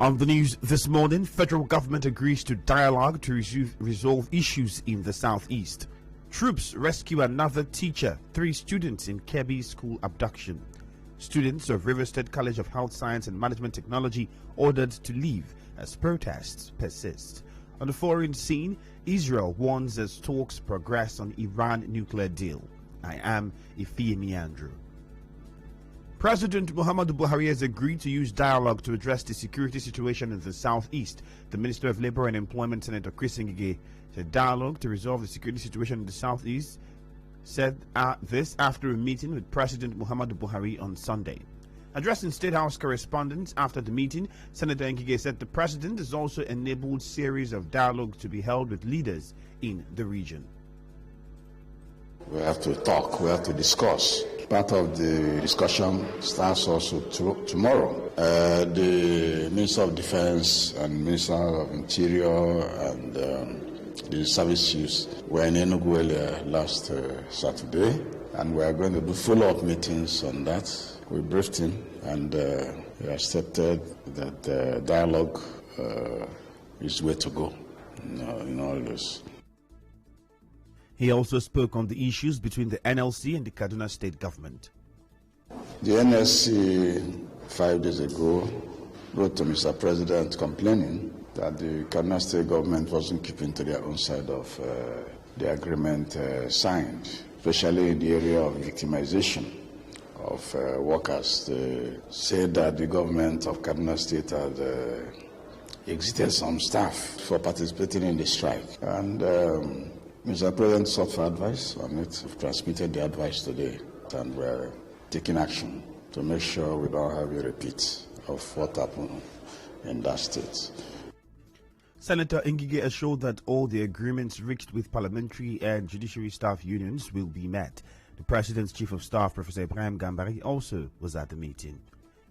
On the news this morning, federal government agrees to dialogue to resolve issues in the southeast. Troops rescue another teacher, 3 students in Kebbi school abduction. Students of River State College of Health Science and Management Technology ordered to leave as protests persist. On the foreign scene, Israel warns as talks progress on Iran nuclear deal. I am Ifiemi Andrew. President Muhammadu Buhari has agreed to use dialogue to address the security situation in the southeast. The Minister of Labour and Employment, Senator Chris Ngige, said dialogue to resolve the security situation in the southeast, said this after a meeting with President Muhammadu Buhari on Sunday. Addressing State House correspondents after the meeting, Senator Ngige said the president has also enabled series of dialogue to be held with leaders in the region. We have to talk, we have to discuss. Part of the discussion starts also tomorrow. The Minister of Defense and Minister of Interior and the service chiefs were in Enugu earlier last Saturday, and we are going to do follow-up meetings on that. We briefed him, and he accepted that dialogue is the way to go in all this. He also spoke on the issues between the NLC and the Kaduna State government. The NLC 5 days ago wrote to Mr. President complaining that the Kaduna State government wasn't keeping to their own side of the agreement signed, especially in the area of victimization of workers. They said that the government of Kaduna State had exited some staff for participating in the strike. And Mr. President sought for advice on it. We've transmitted the advice today, and we're taking action to make sure we don't have a repeat of what happened in that state. Senator Ngige assured that all the agreements reached with parliamentary and judiciary staff unions will be met. The President's Chief of Staff, Professor Ibrahim Gambari, also was at the meeting.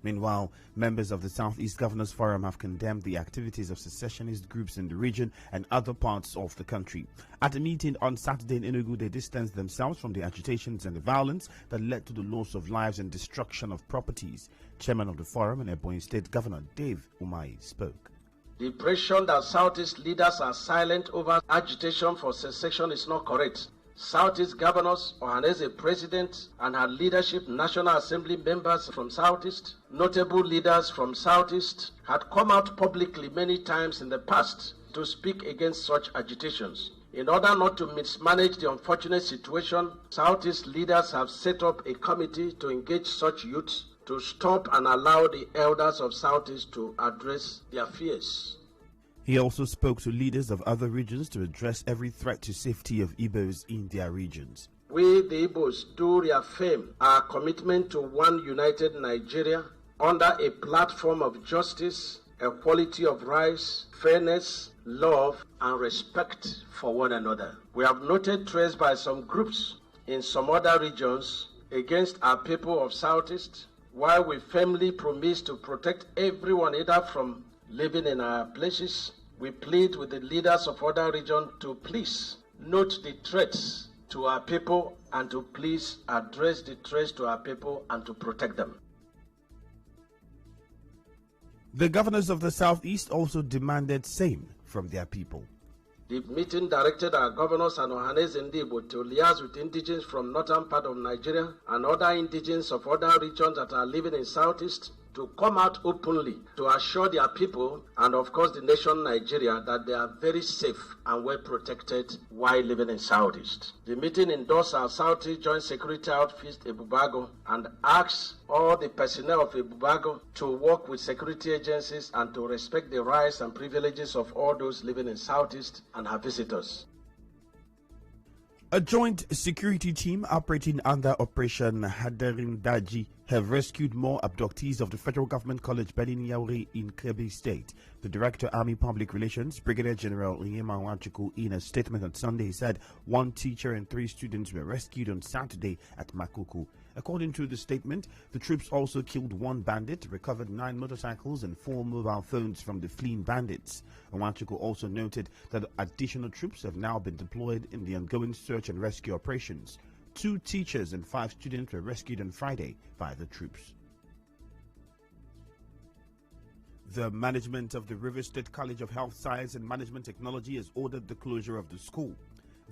Meanwhile, members of the Southeast Governors Forum have condemned the activities of secessionist groups in the region and other parts of the country. At a meeting on Saturday in Enugu, they distanced themselves from the agitations and the violence that led to the loss of lives and destruction of properties. Chairman of the forum and Ebonyi State Governor Dave Umahi spoke. The impression that Southeast leaders are silent over agitation for secession is not correct. Southeast governors, Ohaneze President and her leadership, National Assembly members from Southeast, notable leaders from Southeast, had come out publicly many times in the past to speak against such agitations. In order not to mismanage the unfortunate situation, Southeast leaders have set up a committee to engage such youths to stop and allow the elders of Southeast to address their fears. He also spoke to leaders of other regions to address every threat to safety of Igbos in their regions. We, the Igbos, do reaffirm our commitment to one united Nigeria under a platform of justice, equality of rights, fairness, love, and respect for one another. We have noted threats by some groups in some other regions against our people of Southeast, while we firmly promise to protect everyone either from living in our places. We plead with the leaders of other regions to please note the threats to our people and to please address the threats to our people and to protect them. The governors of the Southeast also demanded same from their people. The meeting directed our governors and Ohaneze Ndigbo to liaise with indigents from northern part of Nigeria and other indigents of other regions that are living in Southeast to come out openly to assure their people and of course the nation Nigeria that they are very safe and well protected while living in Southeast. The meeting endorsed our Southeast Joint Security Outfit Ebubago and asked all the personnel of Ebubago to work with security agencies and to respect the rights and privileges of all those living in Southeast and her visitors. A joint security team operating under Operation Hadarin Daji have rescued more abductees of the federal government college Benin Yauri in Kebbi State. The Director, Army Public Relations, Brigadier General Onyema Nwachukwu, in a statement on Sunday said 1 teacher and 3 students were rescued on Saturday at Makuku. According to the statement, the troops also killed 1 bandit, recovered 9 motorcycles and 4 mobile phones from the fleeing bandits. Nwachukwu also noted that additional troops have now been deployed in the ongoing search and rescue operations. 2 teachers and 5 students were rescued on Friday by the troops. The management of the River State College of Health Science and Management Technology has ordered the closure of the school.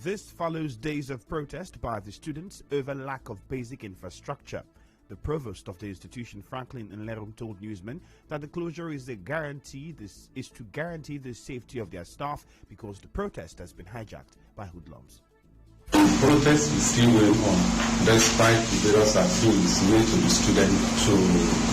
This follows days of protest by the students over lack of basic infrastructure. The provost of the institution, Franklin Nlerum, told newsmen that the closure is to guarantee the safety of their staff because the protest has been hijacked by hoodlums. The protest is still going on despite the various appeals made to the students to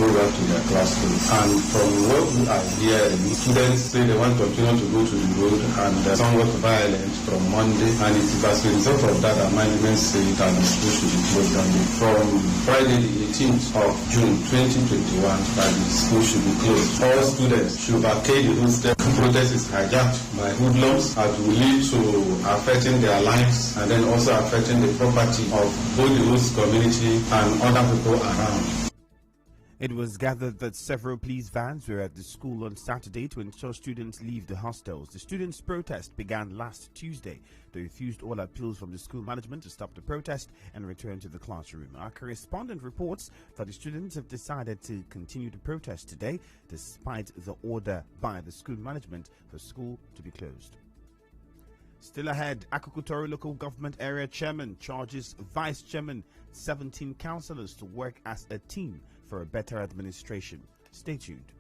go back to their classrooms. And from what we are hearing, students say they want to continue to go to the road and somewhat violent from Monday. And it is as a result of that that management say that the school should be closed down. From Friday the 18th of June 2021 that the school should be closed. All students should vacate the hostel. The protest is hijacked by hoodlums and will lead to affecting their lives and then also affecting the property of both the host community and other people around. It was gathered that several police vans were at the school on Saturday to ensure students leave the hostels. The students' protest began last Tuesday. They refused all appeals from the school management to stop the protest and return to the classroom. Our correspondent reports that the students have decided to continue the protest today despite the order by the school management for school to be closed. Still ahead, Akukutori local government area chairman charges vice chairman 17 councillors to work as a team for a better administration. Stay tuned.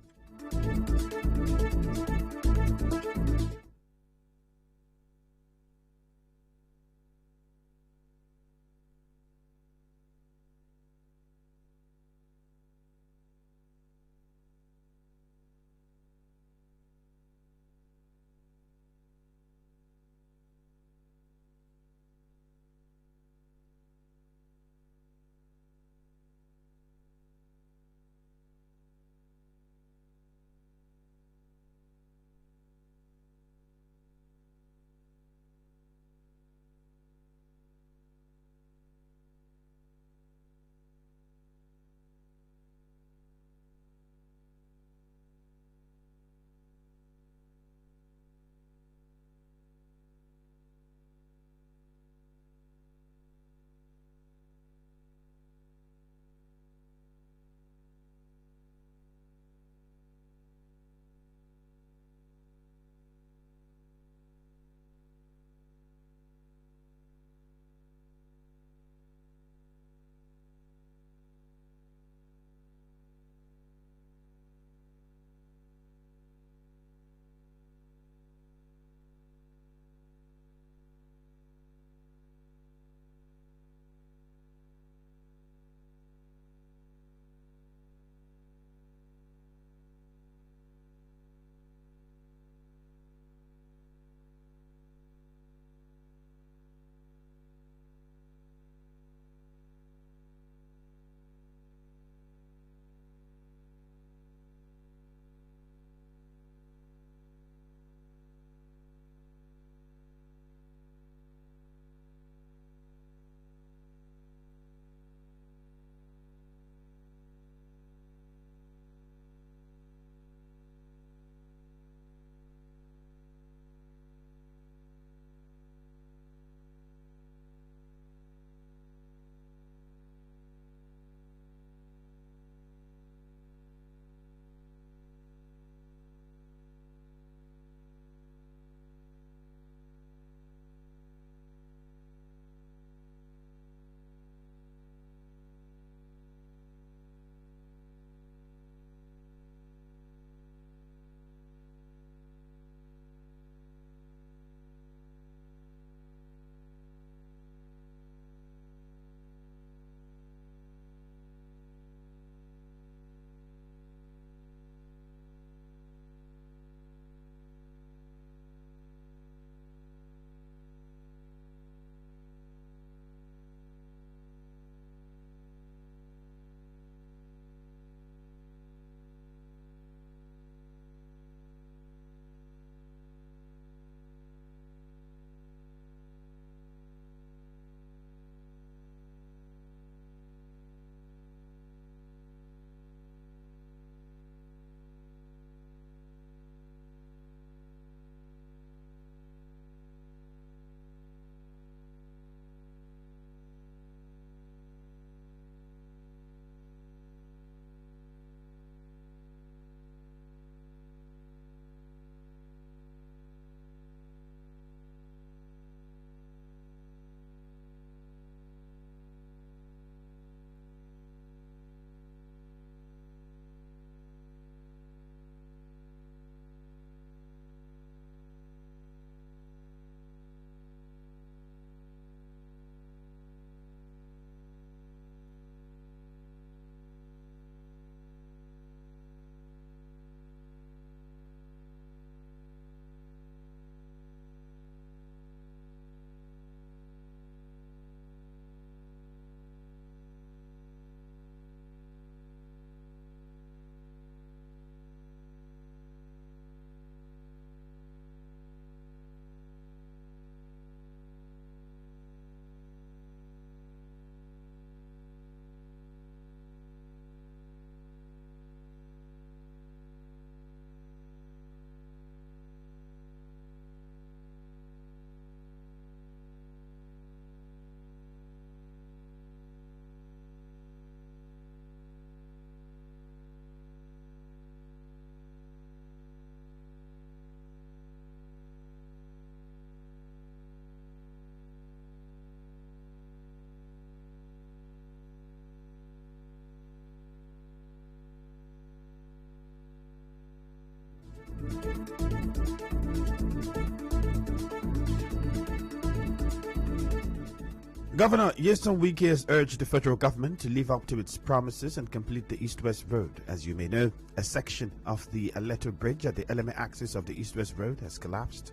Governor Nyesom Wike has urged the federal government to live up to its promises and complete the East-West Road. As you may know, a section of the Aleto Bridge at the Eleme axis of the East-West Road has collapsed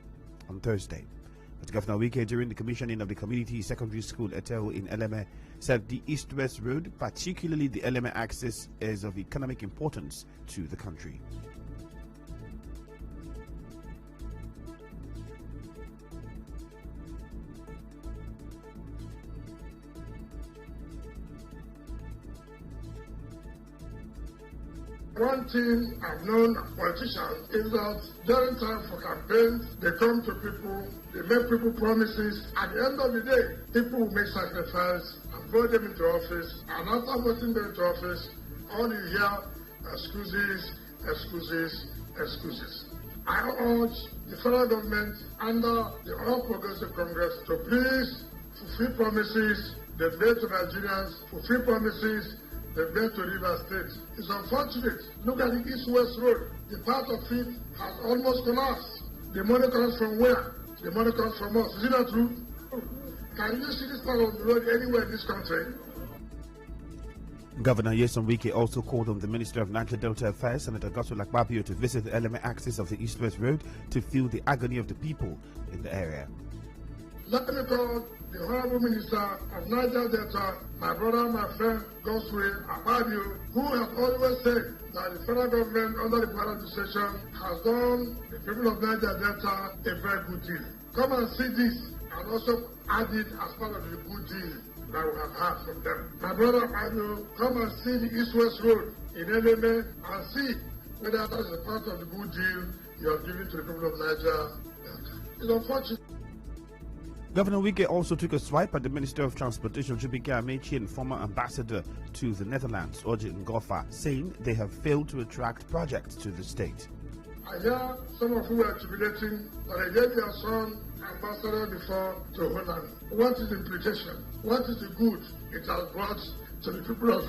on Thursday. But Governor Wike, during the commissioning of the community secondary school Eteo in Eleme, said the East-West Road, particularly the Eleme axis, is of economic importance to the country. One thing I've known of politicians is that during time for campaigns, they come to people, they make people promises. At the end of the day, people will make sacrifice and vote them into office. And after voting them into office, all you hear excuses, excuses, excuses. I urge the federal government under the All Progressive Congress to please fulfill promises they've made to Nigerians, fulfill promises they've made to River State. It's unfortunate. Look at the East-West Road. The part of it has almost collapsed. The money comes from where? The money comes from us. Is it not true? Can you see this part of the road anywhere in this country? Governor Nyesom Wike also called on the Minister of Niger Delta Affairs, Senator Godswill Akpabio, to visit the Eleme axis of the East-West Road to feel the agony of the people in the area. Let me call the Honorable Minister of Niger Delta, my brother, my friend, Godswill Akpabio, who has always said that the federal government under the Buhari administration has done the people of Niger Delta a very good deal. Come and see this and also add it as part of the good deal that we have had from them. My brother Akpabio, come and see the East-West Road in Eleme and see whether that is a part of the good deal you have given to the people of Niger Delta. It's unfortunate. Governor Wike also took a swipe at the Minister of Transportation, Jubike Amechi, and former ambassador to the Netherlands, Oje Ngofa, saying they have failed to attract projects to the state. I hear some of you are jubilating that they gave their son ambassador before to Holland. What is the implication? What is the good it has brought to the people of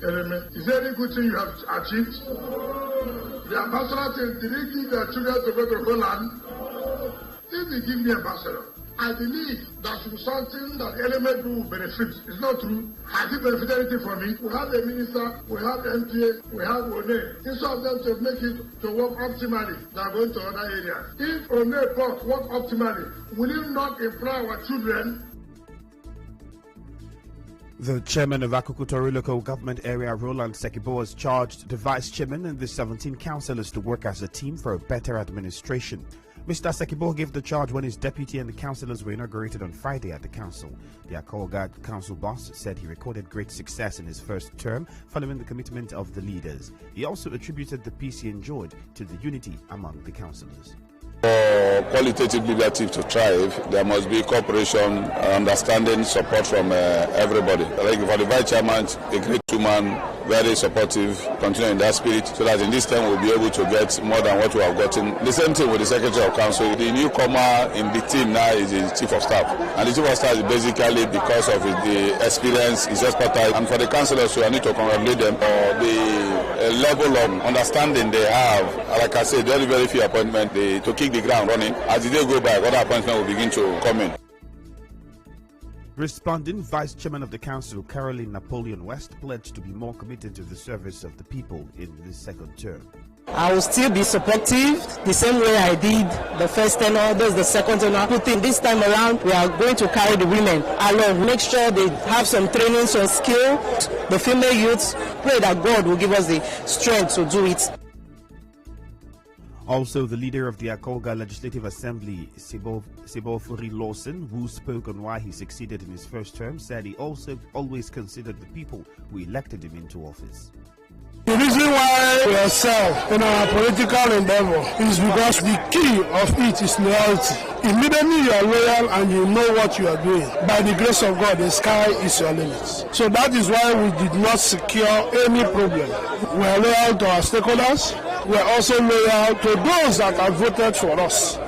Eleme? Is there any good thing you have achieved? The ambassador, did he give their children to go to Holland? If they give the ambassador, I believe that should be something that Eleme will benefit. It's not true. Has he benefited anything from it? We have a minister, we have MPA, we have ONE. Instead of them to make it to work optimally, they are going to other areas. If ONE work optimally, will it not employ our children? The chairman of Akukutori Local Government Area, Roland Sekibo, has charged the vice chairman and the 17 councillors to work as a team for a better administration. Mr. Sekibo gave the charge when his deputy and the councillors were inaugurated on Friday at the council. The Akolga council boss said he recorded great success in his first term following the commitment of the leaders. He also attributed the peace he enjoyed to the unity among the councillors. For qualitative leadership to thrive, there must be cooperation, understanding, support from everybody. Like for the vice chairman, a great woman, very supportive, continue in that spirit, so that in this time we'll be able to get more than what we have gotten. The same thing with the Secretary of Council. The newcomer in the team now is the Chief of Staff. And the Chief of Staff is basically because of the experience, his expertise. And for the councillors, I need to congratulate them for the level of understanding they have. Like I said, very, very few appointments to kick the ground running. As the day go by, other appointments will begin to come in. Responding, Vice Chairman of the Council, Caroline Napoleon West, pledged to be more committed to the service of the people in this second term. I will still be supportive the same way I did the first tenure, this is the second tenure. This time around, we are going to carry the women along, make sure they have some training, some skill. The female youths, pray that God will give us the strength to do it. Also, the leader of the Akolga Legislative Assembly, Sebofuri Lawson, who spoke on why he succeeded in his first term, said he also always considered the people who elected him into office. The reason why we excel in our political endeavor is because the key of it is loyalty. Immediately you are loyal and you know what you are doing. By the grace of God, the sky is your limit. So that is why we did not secure any problem. We are loyal to our stakeholders. We are also loyal to those that have voted for us.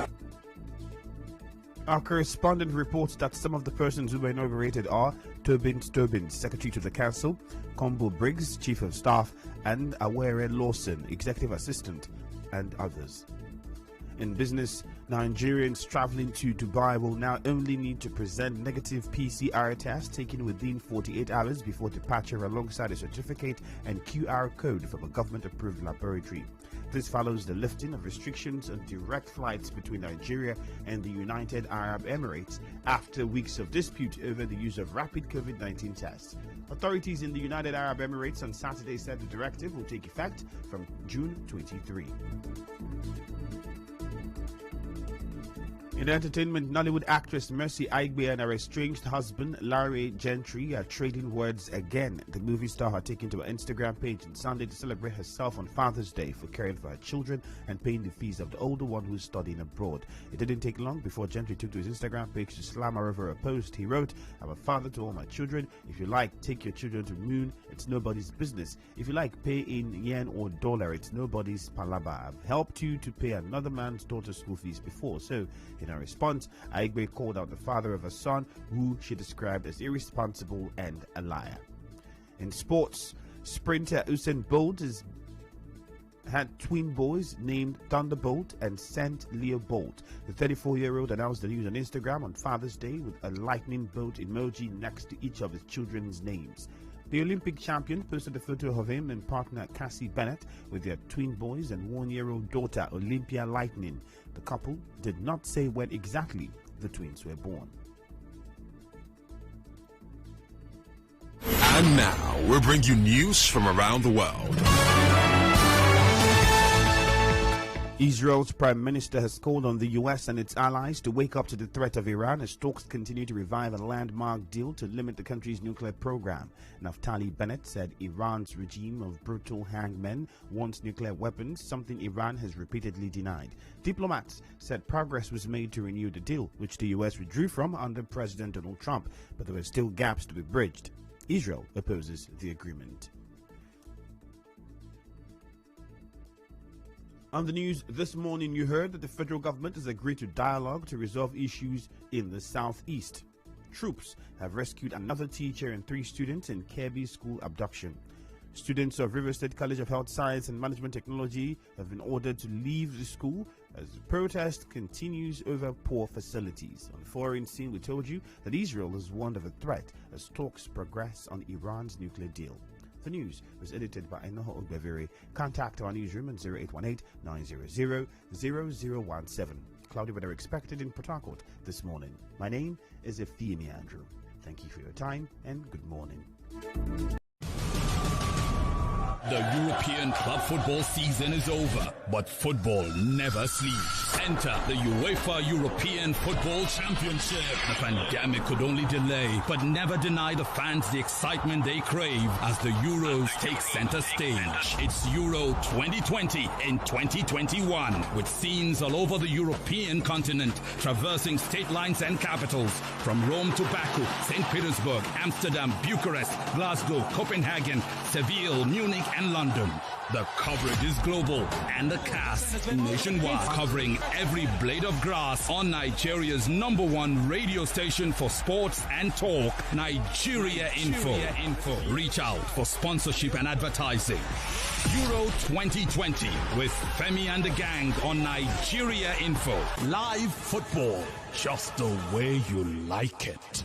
Our correspondent reports that some of the persons who were inaugurated are Tobin, Secretary to the Council, Combo Briggs, Chief of Staff, and Awere Lawson, Executive Assistant. and others. In business, Nigerians traveling to Dubai will now only need to present negative PCR tests taken within 48 hours before departure alongside a certificate and QR code from a government-approved laboratory. This follows the lifting of restrictions on direct flights between Nigeria and the United Arab Emirates after weeks of dispute over the use of rapid COVID-19 tests. Authorities in the United Arab Emirates on Saturday said the directive will take effect from June 23. In entertainment, Nollywood actress Mercy Aigbe and her estranged husband Larry Gentry are trading words again. The movie star had taken to her Instagram page on Sunday to celebrate herself on Father's Day for caring for her children and paying the fees of the older one who's studying abroad. It didn't take long before Gentry took to his Instagram page to slam her over a post. He wrote, "I'm a father to all my children. If you like, take your children to the moon. It's nobody's business. If you like, pay in yen or dollar. It's nobody's palaba. I've helped you to pay another man's daughter's school fees before." So, in her response, Aigbe called out the father of her son, who she described as irresponsible and a liar. In sports, sprinter Usain Bolt has had twin boys named Thunderbolt and Saint Leo Bolt. The 34-year-old announced the news on Instagram on Father's Day with a lightning bolt emoji next to each of his children's names. The Olympic champion posted a photo of him and partner Cassie Bennett with their twin boys and one-year-old daughter Olympia Lightning. The couple did not say when exactly the twins were born. And now we'll bring you news from around the world. Israel's prime minister has called on the U.S. and its allies to wake up to the threat of Iran as talks continue to revive a landmark deal to limit the country's nuclear program. Naftali Bennett said Iran's regime of brutal hangmen wants nuclear weapons, something Iran has repeatedly denied. Diplomats said progress was made to renew the deal, which the U.S. withdrew from under President Donald Trump, but there were still gaps to be bridged. Israel opposes the agreement. On the news this morning, you heard that the federal government has agreed to dialogue to resolve issues in the southeast. Troops have rescued another teacher and 3 students in Kebbi school abduction. Students of River State College of Health Science and Management Technology have been ordered to leave the school as the protest continues over poor facilities. On the foreign scene, we told you that Israel is warned of a threat as talks progress on Iran's nuclear deal. The news was edited by Enoho Ogbevere. Contact our newsroom on 0818-900-0017. Cloudy weather expected in Port Harcourt this morning. My name is Ifiemi Andrew. Thank you for your time and good morning. The European club football season is over, but football never sleeps. Enter the UEFA European Football Championship. The pandemic could only delay, but never deny the fans the excitement they crave as the Euros take center stage. It's Euro 2020 in 2021, with scenes all over the European continent, traversing state lines and capitals, from Rome to Baku, St. Petersburg, Amsterdam, Bucharest, Glasgow, Copenhagen, Seville, Munich, and London. The coverage is global and the cast nationwide, covering every blade of grass on Nigeria's #1 radio station for sports and talk, Nigeria Info. Reach out for sponsorship and advertising. Euro 2020 with Femi and the gang on Nigeria Info. Live football, just the way you like it.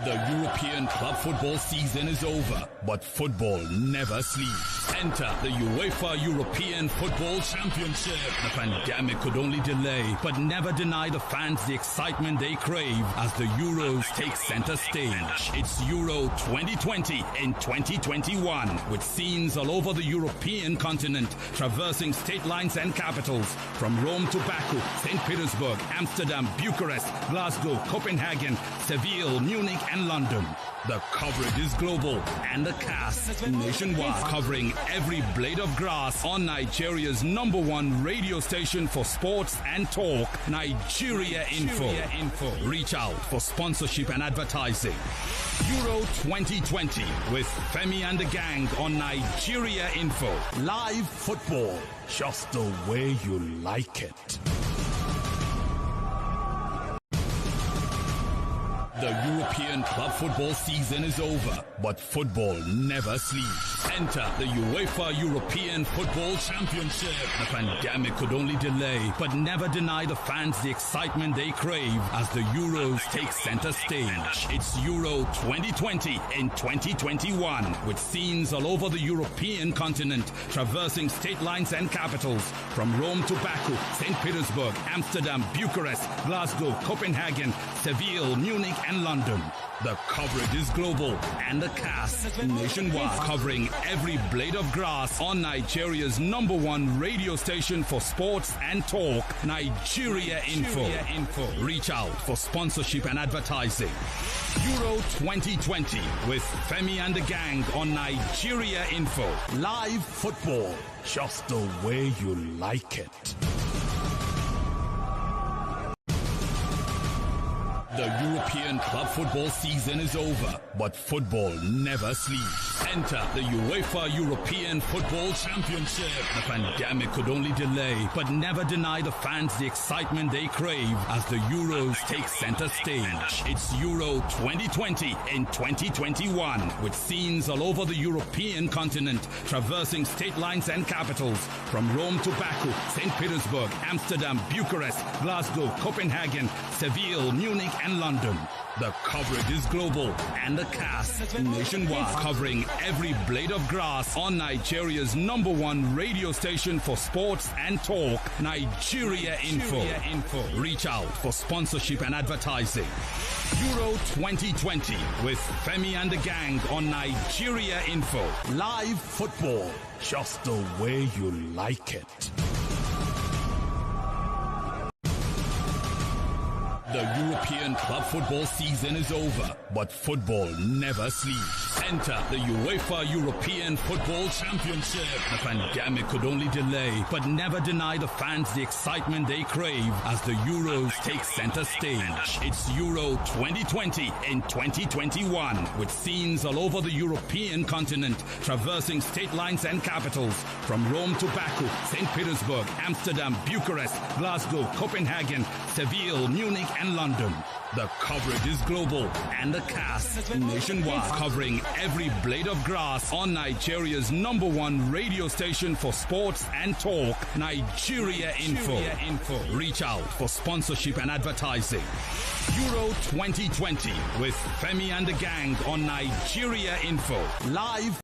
The European club football season is over, but football never sleeps. Enter the UEFA European Football Championship. The pandemic could only delay, but never deny the fans the excitement they crave as the Euros take center stage. It's Euro 2020 in 2021, with scenes all over the European continent, traversing state lines and capitals, from Rome to Baku, St. Petersburg, Amsterdam, Bucharest, Glasgow, Copenhagen, Seville, Munich, and London. The coverage is global and the cast nationwide, covering every blade of grass on Nigeria's #1 radio station for sports and talk, Nigeria Info. Reach out for sponsorship and advertising. Euro 2020 with Femi and the gang on Nigeria Info. Live football, just the way you like it. The European club football season is over, but football never sleeps. Enter the UEFA European Football Championship. The pandemic could only delay, but never deny the fans the excitement they crave as the Euros take center stage. It's Euro 2020 in 2021, with scenes all over the European continent, traversing state lines and capitals, from Rome to Baku, St. Petersburg, Amsterdam, Bucharest, Glasgow, Copenhagen, Seville, Munich, and London. The coverage is global and the cast nationwide, covering every blade of grass on Nigeria's #1 radio station for sports and talk, Nigeria Info. Reach out for sponsorship and advertising. Euro 2020 with Femi and the gang on Nigeria Info. Live football, just the way you like it. The European club football season is over, but football never sleeps. Enter the UEFA European Football Championship. The pandemic could only delay, but never deny the fans the excitement they crave as the Euros take center stage. It's Euro 2020 in 2021, with scenes all over the European continent, traversing state lines and capitals, from Rome to Baku, St. Petersburg, Amsterdam, Bucharest, Glasgow, Copenhagen, Seville, Munich, and London. The coverage is global and the cast nationwide, covering every blade of grass on Nigeria's #1 radio station for sports and talk, Nigeria Info. Reach out for sponsorship and advertising. Euro 2020 with Femi and the gang on Nigeria Info. Live football, just the way you like it. The European club football season is over, but football never sleeps. Enter the UEFA European Football Championship. The pandemic could only delay, but never deny the fans the excitement they crave as the Euros take center stage. It's Euro 2020 in 2021, with scenes all over the European continent, traversing state lines and capitals, from Rome to Baku, St. Petersburg, Amsterdam, Bucharest, Glasgow, Copenhagen, Seville, Munich, and London. The coverage is global and the cast nationwide, covering every blade of grass on Nigeria's #1 radio station for sports and talk, Nigeria Info. Reach out for sponsorship and advertising. Euro 2020 with Femi and the gang on Nigeria Info. Live